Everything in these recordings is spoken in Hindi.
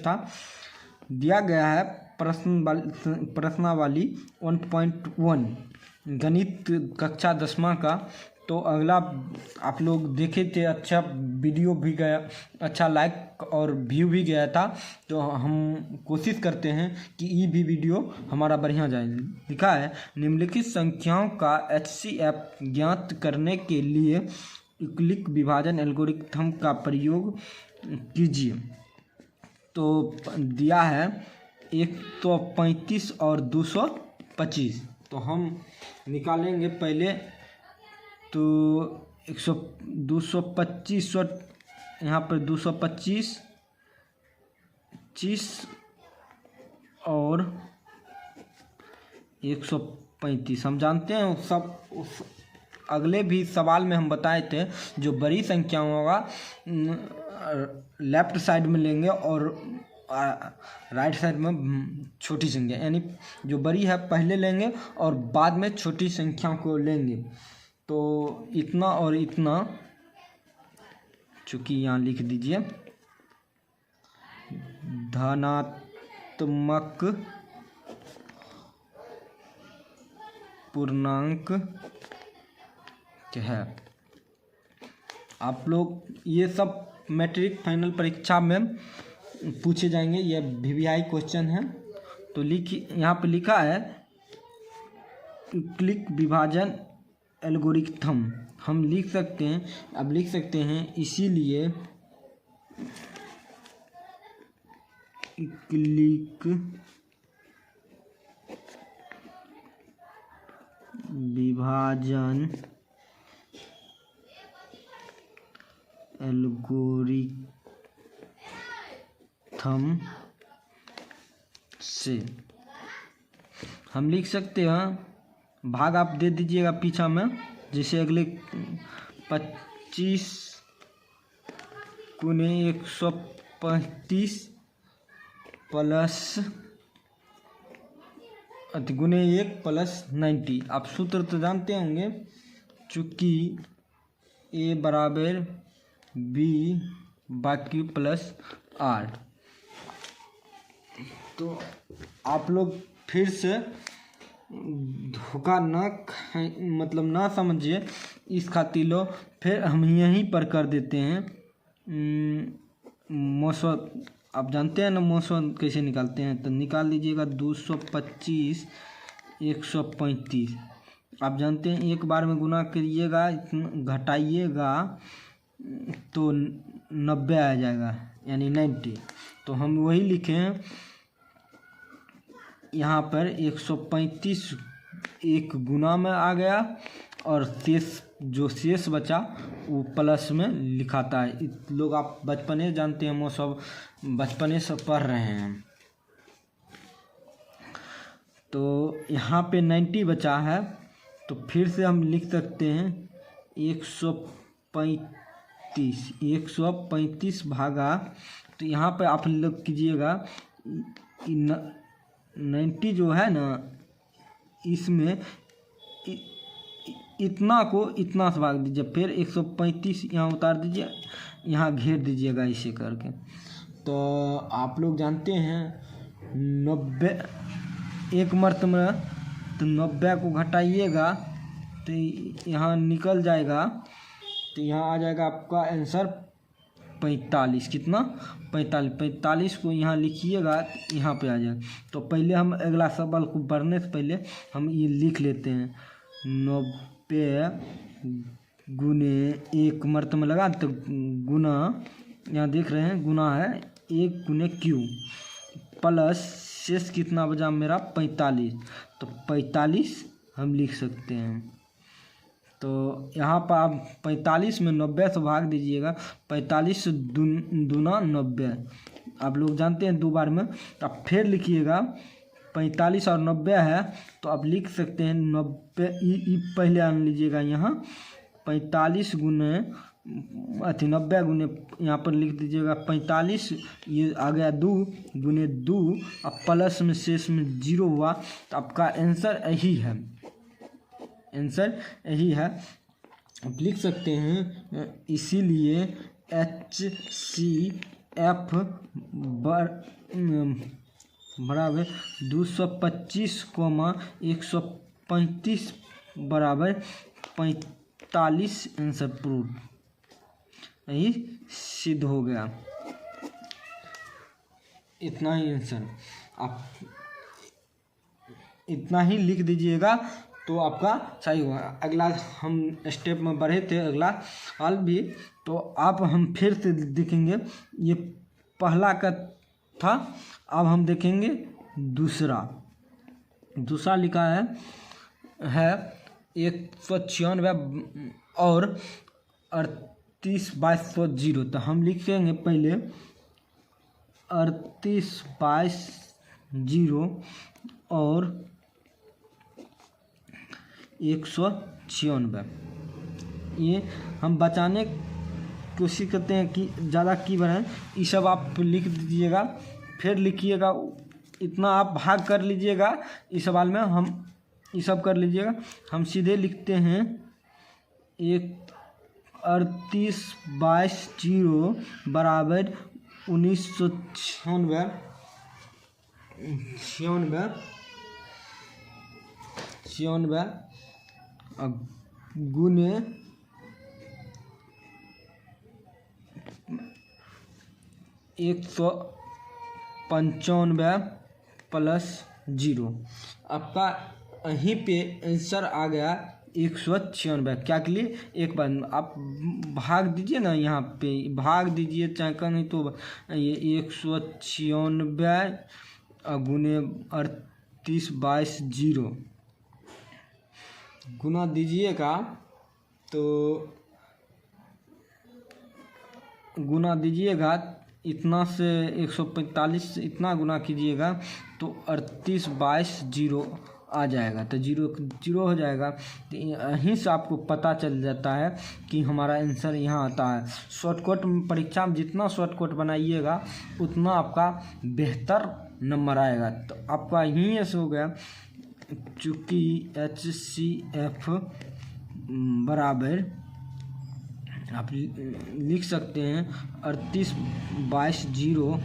था। दिया गया है प्रश्नावली 1.1 गणित कक्षा 10वीं का। तो अगला आप लोग देखे थे, अच्छा वीडियो भी गया, अच्छा लाइक और व्यू भी गया था। तो हम कोशिश करते हैं कि ये भी वीडियो हमारा बढ़िया जाए। लिखा है निम्नलिखित संख्याओं का HCF ज्ञात करने के लिए यूक्लिड विभाजन एल्गोरिथम का प्रयोग कीजिए। तो दिया है 135 और 225। तो हम निकालेंगे पहले। तो 225 यहाँ पर 225 और 135 हम जानते हैं। सब उस अगले भी सवाल में हम बताए थे, जो बड़ी संख्याओं होगा लेफ्ट साइड में लेंगे और राइट साइड में छोटी संख्या, यानी जो बड़ी है पहले लेंगे और बाद में छोटी संख्याओं को लेंगे। तो इतना और इतना, चूँकि यहाँ लिख दीजिए धनात्मक पूर्णांक है। आप लोग ये सब मैट्रिक फाइनल परीक्षा में पूछे जाएंगे, ये VVI क्वेश्चन है। तो यहाँ पे लिखा है यूक्लिड विभाजन एल्गोरिथम। हम लिख सकते हैं, अब लिख सकते हैं इसीलिए यूक्लिड विभाजन एल्गोरिथम से हम लिख सकते हैं, भाग आप दे दीजिएगा पीछा में, जैसे अगले 25 गुने 135 प्लस गुने 1 प्लस 90। आप सूत्र तो जानते होंगे, चूँकि A बराबर B बाकी प्लस R। तो आप लोग फिर से धोखा मतलब ना समझिए, इस खातिर लो फिर हम यहीं पर कर देते हैं। मौसो आप जानते हैं ना मौसो कैसे निकालते हैं, तो निकाल लीजिएगा 225 135। आप जानते हैं एक बार में गुना करिएगा, घटाइएगा तो 90 आ जाएगा, यानी 90। तो हम वही लिखे हैं यहाँ पर 135 एक गुना में आ गया और जो शेष बचा वो प्लस में लिखाता है। लोग आप बचपने जानते हैं, वो सब बचपने से पढ़ रहे हैं। तो यहाँ पे 90 बचा है, तो फिर से हम लिख सकते हैं 135 भागा, तो यहाँ पे आप लोग कीजिएगा 90 जो है ना, इसमें इतना को इतना से भाग दीजिए, फिर 135 यहाँ उतार दीजिए, यहाँ घेर दीजिएगा इसे करके। तो आप लोग जानते हैं 90 एक मर्तबा में, तो 90 को घटाइएगा तो यहाँ निकल जाएगा, तो यहाँ आ जाएगा आपका आंसर 45। कितना? 45 को यहाँ लिखिएगा, यहाँ पे आ जाएगा। तो पहले हम अगला सवाल को पढ़ने से पहले हम ये लिख लेते हैं 90 गुने एक मर्तबा में लगा, तो गुना, यहाँ देख रहे हैं गुना है 1 गुने Q प्लस शेष कितना बचा मेरा 45। तो 45 हम लिख सकते हैं। तो यहाँ पर आप 45 में 90 से भाग दीजिएगा, 45 दूना 90। आप लोग जानते हैं 2 बार में। अब फिर लिखिएगा 45 और 90 है, तो आप लिख सकते हैं 90 पहले आन लीजिएगा यहाँ 45 गुने 90 गुने, यहाँ पर लिख दीजिएगा 45, ये आ गया 2 गुने 2, अब प्लस में शेष में 0 हुआ। तो आपका आंसर यही है, आंसर यही है। आप लिख सकते हैं इसीलिए HCF एफ बराबर 225,135 बराबर 45 आंसर प्रूव, यही सिद्ध हो गया। इतना ही आंसर, आप इतना ही लिख दीजिएगा तो आपका सही होगा। अगला हम स्टेप में बढ़े थे, अगला हल भी, तो आप हम फिर से देखेंगे। ये पहला का था, अब हम देखेंगे दूसरा लिखा है 196 और 38/200। तो हम लिखेंगे पहले 38/0 और 196। ये हम बचाने की कोशिश करते हैं कि ज़्यादा की बढ़े। ये सब आप लिख दीजिएगा, फिर लिखिएगा, इतना आप भाग कर लीजिएगा। इस सवाल में हम ये सब कर लीजिएगा। हम सीधे लिखते हैं 38/0 बराबर 1996 गुने 195 प्लस 0। आपका यहीं पे आंसर आ गया 196। क्या के लिए, एक बार आप भाग दीजिए ना, यहाँ पे भाग दीजिए, चाहे का नहीं तो ये 196 गुने 38/0 गुना दीजिएगा, तो गुना दीजिएगा इतना से 145 से इतना गुना कीजिएगा तो 38/0 आ जाएगा। तो जीरो हो जाएगा। तो यहीं से आपको पता चल जाता है कि हमारा आंसर यहाँ आता है। शॉर्टकट परीक्षा में जितना शॉर्टकट बनाइएगा उतना आपका बेहतर नंबर आएगा। तो आपका यहीं से हो गया, चूँकि HCF बराबर आप लिख सकते हैं 38/0,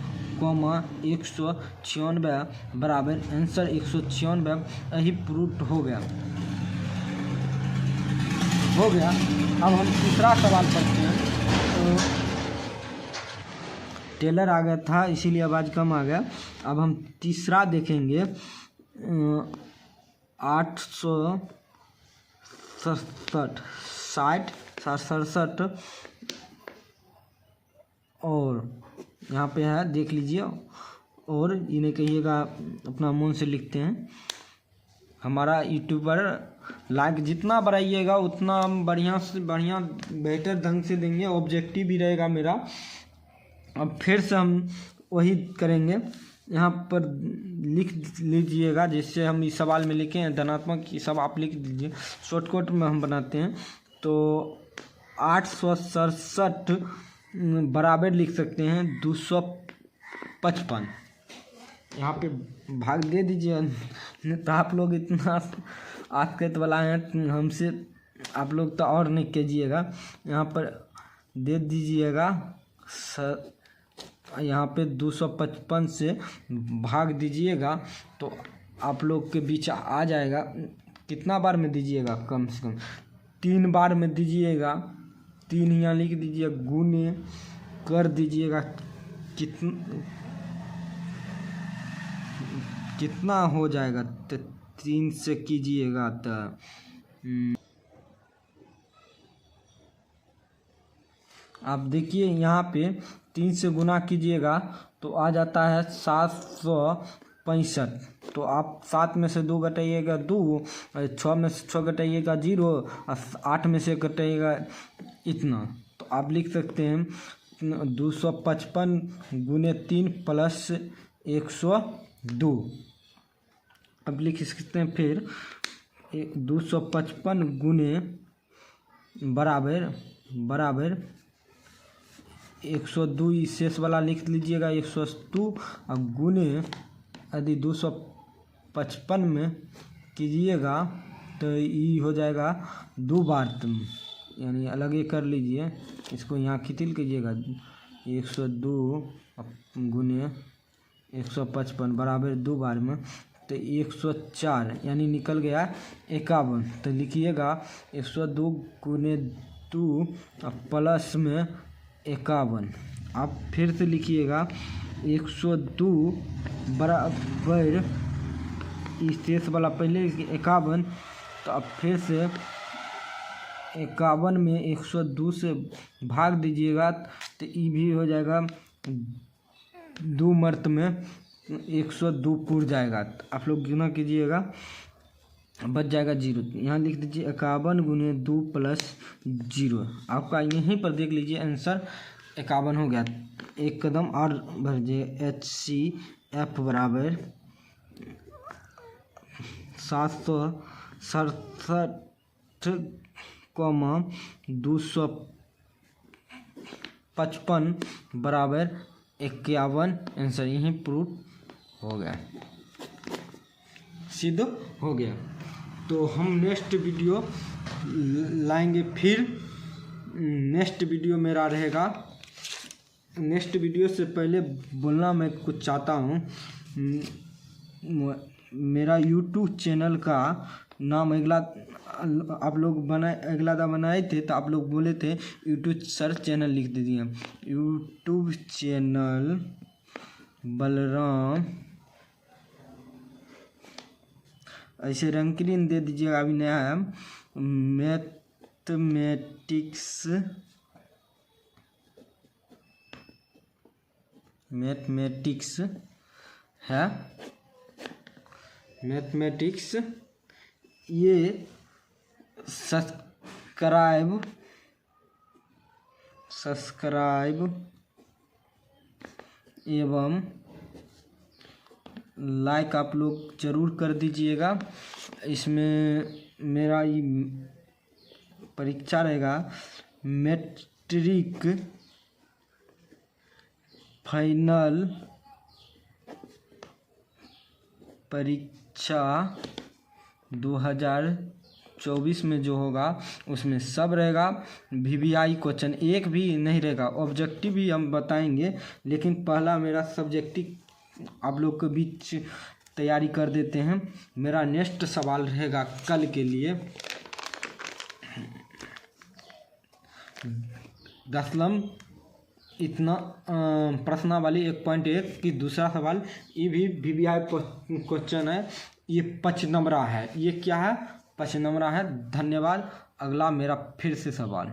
196 बराबर आंसर 196। यही प्रूफ हो गया। अब हम तीसरा सवाल पढ़ते हैं। तो टेलर आ गया था इसीलिए आवाज़ कम आ गया। अब हम तीसरा देखेंगे 867 और यहाँ पे है, देख लीजिए। और इन्हें कहिएगा अपना मन से लिखते हैं। हमारा यूट्यूब पर लाइक जितना बढ़ाइएगा उतना हम बढ़िया से बढ़िया बेहतर ढंग से देंगे, ऑब्जेक्टिव भी रहेगा मेरा। अब फिर से हम वही करेंगे, यहाँ पर लिख लीजिएगा जिससे हम इस सवाल में लिखें धनात्मक, ये सब आप लिख दीजिए। शॉर्टकट में हम बनाते हैं। तो 867 बराबर लिख सकते हैं 255। यहाँ पे भाग दे दीजिए, तो आप लोग इतना आस्कत वाला हैं हमसे, आप लोग तो और नहीं कीजिएगा। यहाँ पर दे दीजिएगा, यहाँ पे 255 से भाग दीजिएगा तो आप लोग के बीच आ जाएगा। कितना बार में दीजिएगा, कम से कम 3 बार में दीजिएगा। 3 यहाँ लिख दीजिए, गुने कर दीजिएगा। कितना हो जाएगा, तो 3 से कीजिएगा तो आप देखिए यहाँ पे 3 से गुना कीजिएगा तो आ जाता है 765। तो आप 7 में से 2 घटाइएगा 2, 6 में से 6 घटाइएगा 0, और 8 में से घटाइएगा इतना। तो आप लिख सकते हैं 255 गुने 3 प्लस 102। अब लिख सकते हैं फिर 255 गुने बराबर 102, शेष वाला लिख लीजिएगा 102, और गुने यदि 255 में कीजिएगा तो ये हो जाएगा 2 बार, यानी अलग ही कर लीजिए, इसको यहाँ खितिल कीजिएगा 102 गुने 155 बराबर 2 बार में, तो 104 यानी निकल गया 51। तो लिखिएगा 102 गुने 2 प्लस में 51। आप फिर से लिखिएगा 102 बराबर इस शेष वाला पहले 51, तो अब फिर से 51 में 102 से भाग दीजिएगा तो ये भी हो जाएगा 2 मर्त में 102 पूर जाएगा। तो आप लोग गुना कीजिएगा, बच जाएगा 0। यहाँ लिख दीजिए 51 गुने 2 प्लस 0। आपका यहीं पर देख लीजिए आंसर 51 हो गया। एक कदम और बढ़ जाए, HCF बराबर 767,255 बराबर 51 आंसर यहीं प्रूफ हो गया, सिद्ध हो गया। तो हम नेक्स्ट वीडियो लाएंगे फिर। नेक्स्ट वीडियो मेरा रहेगा, नेक्स्ट वीडियो से पहले बोलना मैं कुछ चाहता हूँ, मेरा यूट्यूब चैनल का नाम अगला आप लोग बनाए थे, तो आप लोग बोले थे यूट्यूब सर्च चैनल लिख दीजिए। यूट्यूब चैनल बलराम, ऐसे रंगीन दे दीजिएगा, अभी नया है, मैथमेटिक्स है, मैथमेटिक्स। ये सब्सक्राइब एवं लाइक आप लोग ज़रूर कर दीजिएगा। इसमें मेरा ये परीक्षा रहेगा मैट्रिक फाइनल परीक्षा 2024 में जो होगा उसमें सब रहेगा। VVI क्वेश्चन एक भी नहीं रहेगा, ऑब्जेक्टिव भी हम बताएंगे, लेकिन पहला मेरा सब्जेक्टिव आप लोग के बीच तैयारी कर देते हैं। मेरा नेक्स्ट सवाल रहेगा कल के लिए 10 इतना प्रश्नावली 1.1 की दूसरा सवाल, ये भी VVI क्वेश्चन है, ये 5 नंबरा है। ये क्या है? 5 नंबरा है। धन्यवाद। अगला मेरा फिर से सवाल।